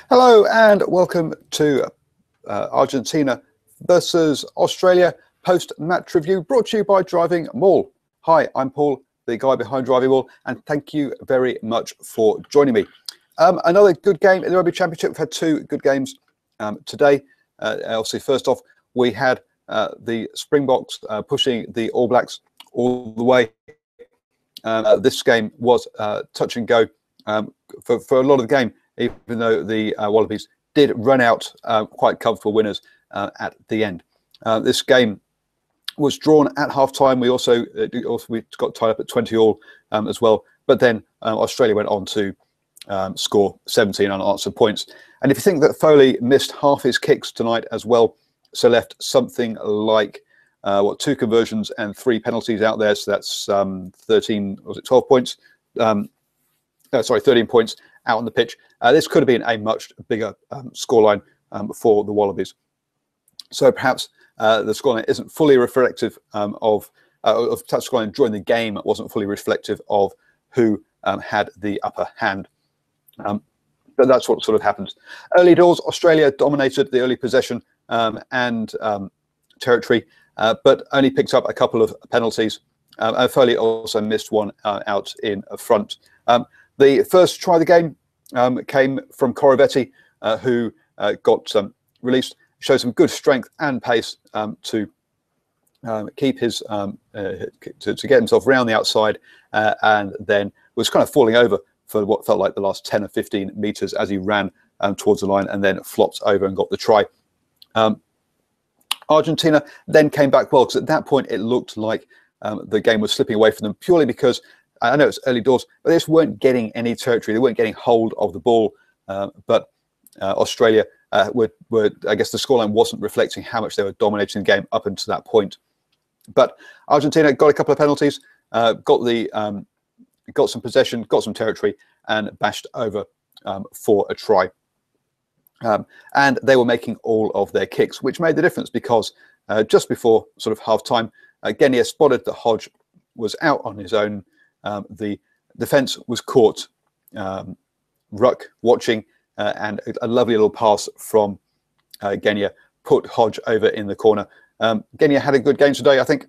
Hello and welcome to Argentina versus Australia post-match review, brought to you by DrivingMaul. Hi, I'm Paul, the guy behind DrivingMaul, and thank you very much for joining me. Another good game in the Rugby Championship. We've had two good games today. Obviously, first off, we had the Springboks pushing the All Blacks all the way. This game was touch and go for a lot of the game, even though the Wallabies did run out quite comfortable winners at the end. This game was drawn at half-time. We also got tied up at 20-all as well. But then Australia went on to score 17 unanswered points. And if you think that Foley missed half his kicks tonight as well, so left something like 2 conversions and 3 penalties out there. So that's 13, was it 12 points? 13 points out on the pitch. This could have been a much bigger scoreline for the Wallabies. So perhaps the scoreline isn't fully reflective of touch scoreline during the game. It wasn't fully reflective of who had the upper hand. But that's what sort of happens. Early doors, Australia dominated the early possession and territory, but only picked up a couple of penalties. Foley also missed one out in front. The first try of the game came from Coravetti, who got released. Showed some good strength and pace to keep his to get himself around the outside, and then was kind of falling over for what felt like the last 10 or 15 meters as he ran towards the line, and then flopped over and got the try. Argentina then came back well, because at that point it looked like the game was slipping away from them, purely because I know it's early doors, but they just weren't getting any territory. They weren't getting hold of the ball. But Australia were, I guess the scoreline wasn't reflecting how much they were dominating the game up until that point. But Argentina got a couple of penalties, got some possession, got some territory, and bashed over for a try. And they were making all of their kicks, which made the difference, because just before sort of half-time, Genia spotted that Hodge was out on his own. The defence was caught ruck watching, and a lovely little pass from Genia put Hodge over in the corner. Genia had a good game today, I think,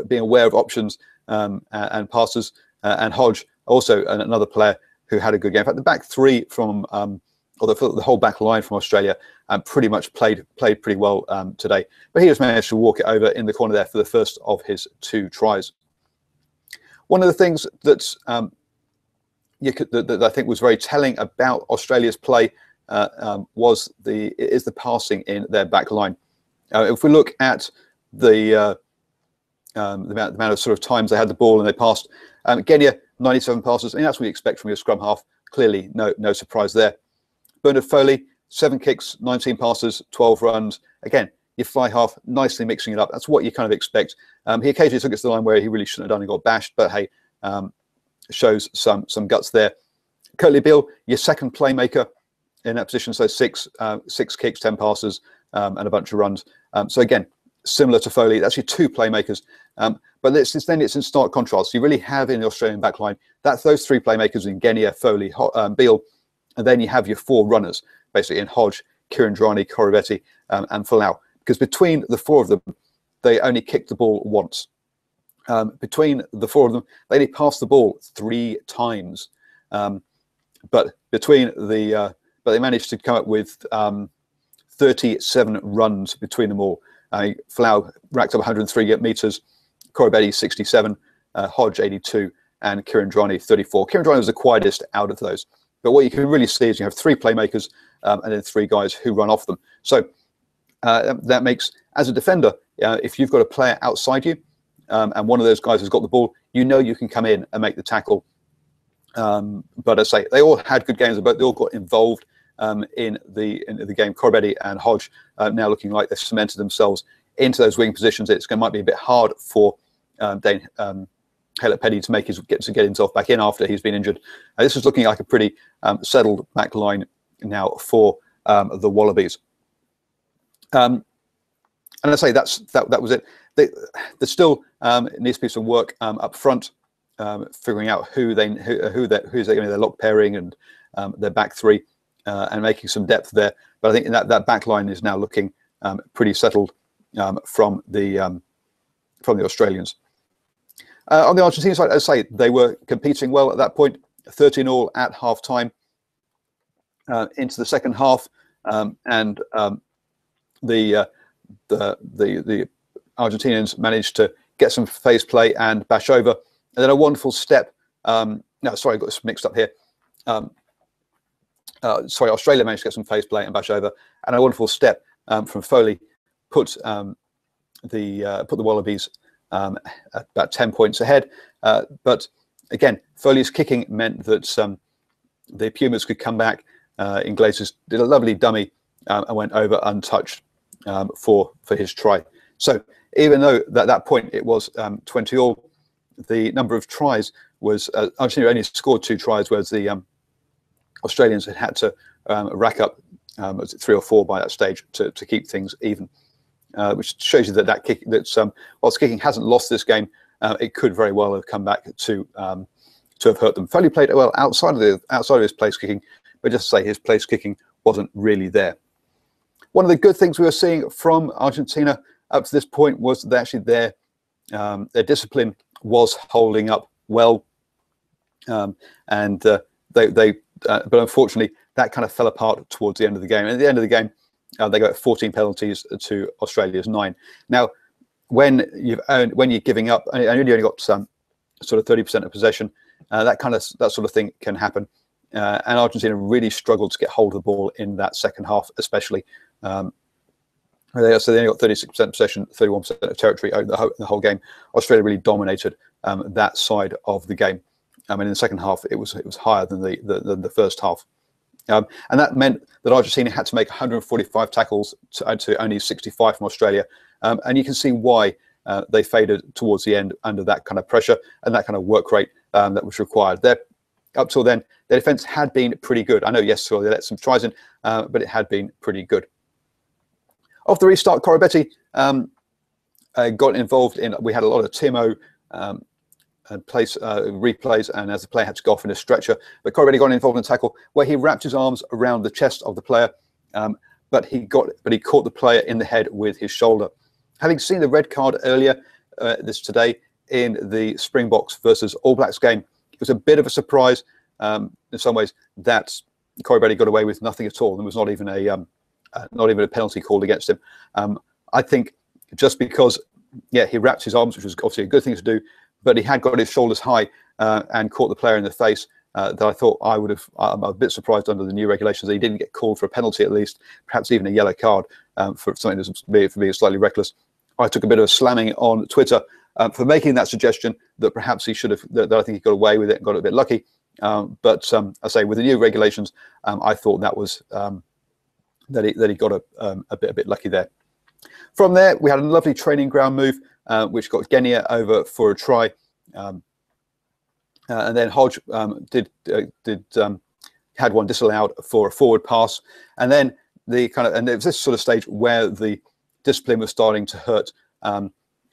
being aware of options and passes, and Hodge also another player who had a good game. In fact, the back three from or the whole back line from Australia pretty much played pretty well today. But he just managed to walk it over in the corner there for the first of his 2 tries. One of the things that I think was very telling about Australia's play is the passing in their back line. If we look at the amount of sort of times they had the ball and they passed, Genia 97 passes. I mean, that's what you expect from your scrum half. Clearly, no surprise there. Bernard Foley, 7 kicks, 19 passes, 12 runs. Again, your fly half nicely mixing it up. That's what you kind of expect. He occasionally took it to the line where he really shouldn't have done and got bashed, but hey, shows some guts there. Curtly Beale, your second playmaker in that position, so 6 kicks, 10 passes, and a bunch of runs. So again, similar to Foley, that's your 2 playmakers. But it's in stark contrast. You really have in the Australian backline those 3 playmakers in Genia, Foley, Beale, and then you have your 4 runners, basically in Hodge, Kirandrani, Coravetti, and Folau. Because between the 4 of them, they only kicked the ball once. Between the 4 of them, they only passed the ball 3 times. But they managed to come up with 37 runs between them all. Folau racked up 103 meters, Coravetti 67, Hodge 82, and Kirandrani 34. Kirandrani was the quietest out of those. But what you can really see is you have 3 playmakers and then 3 guys who run off them. So that makes, as a defender, if you've got a player outside you and one of those guys has got the ball, you know you can come in and make the tackle. But as I say, they all had good games, but they all got involved in the game. Coravetti and Hodge now looking like they've cemented themselves into those wing positions. Might be a bit hard for Dane Haylett-Petty to get himself back in after he's been injured. This is looking like a pretty settled back line now for the Wallabies. And I say that was it. There still needs to be some work up front, figuring out who's going to be their lock pairing and their back three and making some depth there. But I think that back line is now looking pretty settled from the Australians. On the Argentina side, as I say, they were competing well at that point, 13-all at half-time into the second half, and the Argentinians managed to get some phase play and bash over, and then a wonderful step. No, sorry, I got this mixed up here. Sorry, Australia managed to get some phase play and bash over, and a wonderful step from Foley put the Wallabies about 10 points ahead. But again, Foley's kicking meant that the Pumas could come back. Iglesias did a lovely dummy and went over untouched for his try. So even though at that point it was 20-all, the number of tries was Argentina only scored 2 tries, whereas the Australians had to rack up 3 or 4 by that stage to keep things even, which shows you that kick, whilst kicking hasn't lost this game, it could very well have come back to have hurt them. Foley played well outside of his place kicking, but just to say his place kicking wasn't really there. One of the good things we were seeing from Argentina up to this point was that actually their discipline was holding up well, but unfortunately that kind of fell apart towards the end of the game. And at the end of the game, they got 14 penalties to Australia's 9. Now, when you're giving up, and you only got sort of 30% of possession, that sort of thing can happen. And Argentina really struggled to get hold of the ball in that second half, especially. So they only got 36% possession, 31% of territory over the whole game. Australia really dominated that side of the game. I mean, in the second half, it was higher than the first half, and that meant that Argentina had to make 145 tackles to only 65 from Australia, and you can see why they faded towards the end under that kind of pressure and that kind of work rate that was required. Up till then, their defence had been pretty good. I know, yes, so they let some tries in, but it had been pretty good. Off the restart, Corabetti got involved in. We had a lot of Timo replays, and as the player had to go off in a stretcher, but Corabetti got involved in a tackle where he wrapped his arms around the chest of the player, but he caught the player in the head with his shoulder. Having seen the red card earlier today in the Springboks versus All Blacks game, it was a bit of a surprise in some ways that Corabetti got away with nothing at all. There was not even a penalty called against him. I think just because, he wrapped his arms, which was obviously a good thing to do, but he had got his shoulders high and caught the player in the face. That I thought I'm a bit surprised under the new regulations that he didn't get called for a penalty at least, perhaps even a yellow card for something that's for being slightly reckless. I took a bit of a slamming on Twitter for making that suggestion that perhaps he should have. That I think he got away with it and got a bit lucky. But I say with the new regulations, I thought that was that he got a bit lucky there. From there, we had a lovely training ground move, which got Genia over for a try, and then Hodge had one disallowed for a forward pass, and then and it was this sort of stage where the discipline was starting to hurt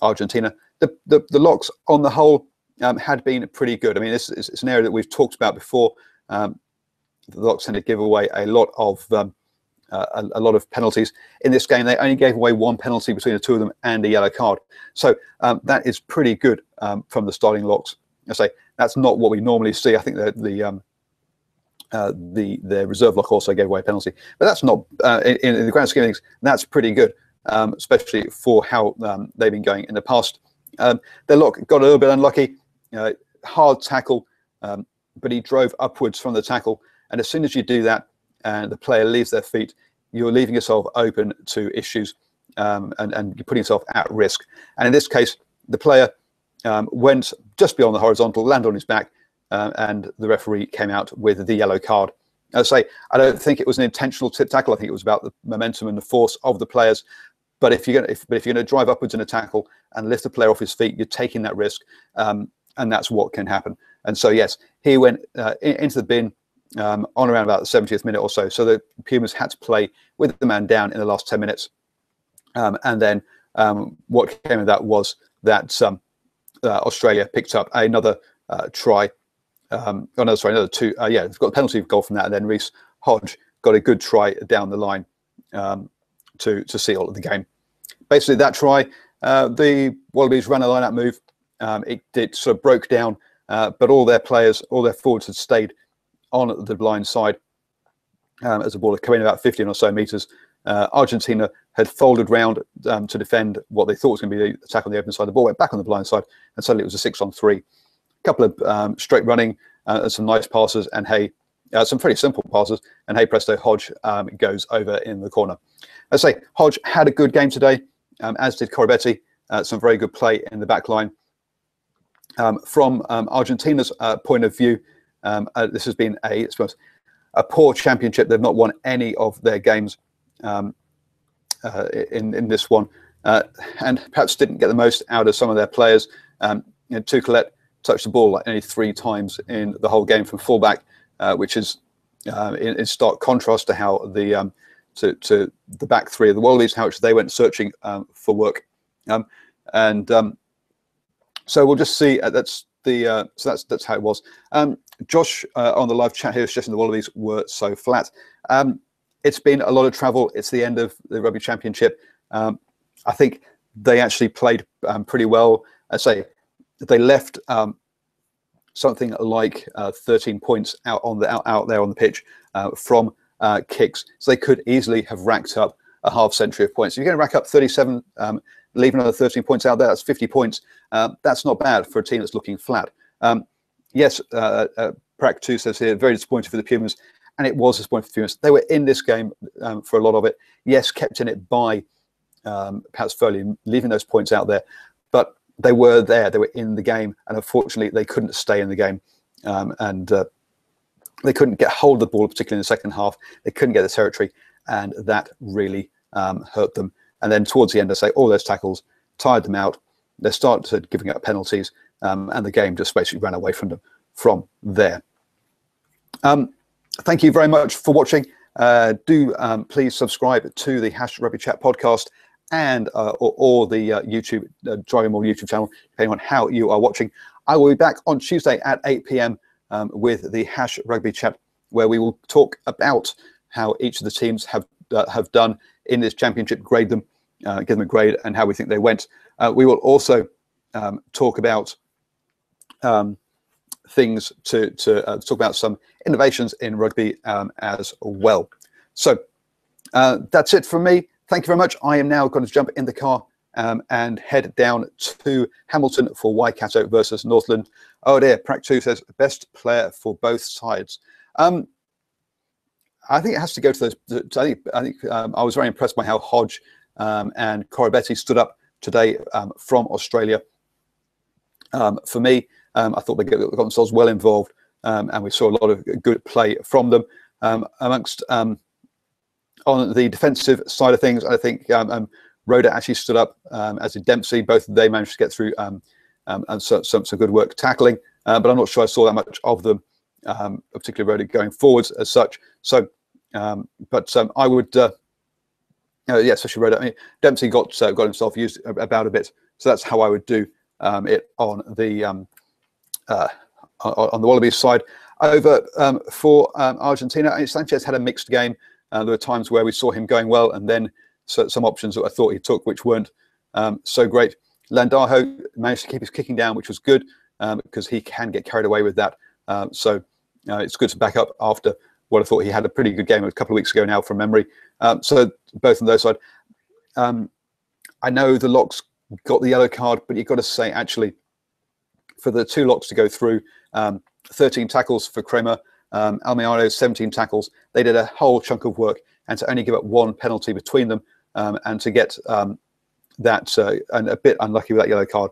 Argentina. The locks on the whole had been pretty good. I mean, it's an area that we've talked about before. The locks tend to give away a lot of penalties. In this game, they only gave away 1 penalty between the two of them and a yellow card. So that is pretty good from the starting locks. I say that's not what we normally see. I think the reserve lock also gave away a penalty, but that's not in the grand scheme of things. That's pretty good, especially for how they've been going in the past. Their lock got a little bit unlucky. Hard tackle, but he drove upwards from the tackle, and as soon as you do that, and the player leaves their feet, you're leaving yourself open to issues and you're putting yourself at risk. And in this case, the player went just beyond the horizontal, landed on his back, and the referee came out with the yellow card. As I say, I don't think it was an intentional tip tackle. I think it was about the momentum and the force of the players. But if you're going to drive upwards in a tackle and lift the player off his feet, you're taking that risk, and that's what can happen. And so, yes, he went into the bin on around about the 70th minute or so. So the Pumas had to play with the man down in the last 10 minutes. And then what came of that was that Australia picked up another try oh no, sorry, another two. Yeah, they've got the penalty goal from that, and then Reece Hodge got a good try down the line to seal the game. Basically, that try, the Wallabies ran a line-out move. It sort of broke down, but all their players, all their forwards had stayed on the blind side as the ball had come in about 15 or so meters. Argentina had folded round to defend what they thought was going to be the attack on the open side. The ball went back on the blind side, and suddenly it was a 6-on-3. A couple of straight running and some nice passes, and some pretty simple passes, and hey presto, Hodge goes over in the corner. I say Hodge had a good game today, as did Corabetti. Some very good play in the back line. From Argentina's point of view, this has been a poor championship. They've not won any of their games in this one, and perhaps didn't get the most out of some of their players. Tukelet touched the ball like only 3 times in the whole game from fullback, which is in stark contrast to how the back three of the Wallabies, how much they went searching for work. So we'll just see. That's how it was. Josh on the live chat here suggesting the Wallabies were so flat. It's been a lot of travel. It's the end of the Rugby Championship. I think they actually played pretty well. I say they left something like 13 points out there on the pitch from kicks, so they could easily have racked up a half century of points. If you're going to rack up 37, leave another 13 points out there, that's 50 points. That's not bad for a team that's looking flat. Yes, Prac2 says here, very disappointed for the Pumas, and it was disappointing for the Pumas. They were in this game for a lot of it. Yes, kept in it by perhaps Foley leaving those points out there, but they were there, they were in the game, and unfortunately they couldn't stay in the game, and they couldn't get hold of the ball, particularly in the second half. They couldn't get the territory, and that really hurt them. And then towards the end, I say all those tackles tired them out. They started giving up penalties, and the game just basically ran away from them from there. Thank you very much for watching. Do please subscribe to the #Rugby Chat podcast and or the YouTube DrivingMaul YouTube channel, depending on how you are watching. I will be back on Tuesday at 8 p.m. With the #Rugby Chat, where we will talk about how each of the teams have done in this championship, grade them, give them a grade, and how we think they went. We will also talk about things to talk about some innovations in rugby as well. So that's it from me. Thank you very much. I am now going to jump in the car and head down to Hamilton for Waikato versus Northland. Oh dear, Prac2 says best player for both sides. I think it has to go to those. I think I was very impressed by how Hodge and Corabetti stood up today from Australia. For me, I thought they got themselves well involved, and we saw a lot of good play from them. Amongst on the defensive side of things, I think Rhoda actually stood up, as did Dempsey. Both they managed to get through and some good work tackling, but I'm not sure I saw that much of them, particularly Rhoda going forwards as such. So, I would, yeah, especially Rhoda. I mean, Dempsey got himself used about a bit, so that's how I would do it on the Wallabies side. Over for Argentina, I mean, Sanchez had a mixed game. There were times where we saw him going well, and then some options that I thought he took which weren't so great. Landajo managed to keep his kicking down, which was good, because he can get carried away with that. So it's good to back up after what I thought he had a pretty good game a couple of weeks ago now from memory. So both on those side. I know the Locks got the yellow card, but you've got to say, actually, for the two Locks to go through, 13 tackles for Kremer, Almiano 17 tackles. They did a whole chunk of work, and to only give up 1 penalty between them, and to get that and a bit unlucky with that yellow card.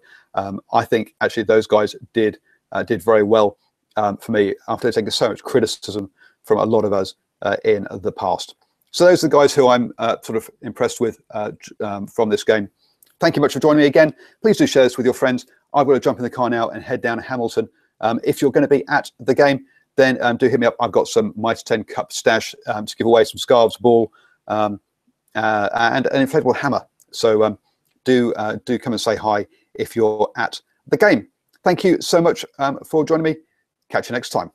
I think actually those guys did very well for me, after taking so much criticism from a lot of us in the past. So those are the guys who I'm sort of impressed with from this game. Thank you much for joining me again. Please do share this with your friends. I've got to jump in the car now and head down to Hamilton. If you're going to be at the game, then do hit me up. I've got some Mitre 10 Cup stash to give away, some scarves, ball, and an inflatable hammer. So do come and say hi if you're at the game. Thank you so much for joining me. Catch you next time.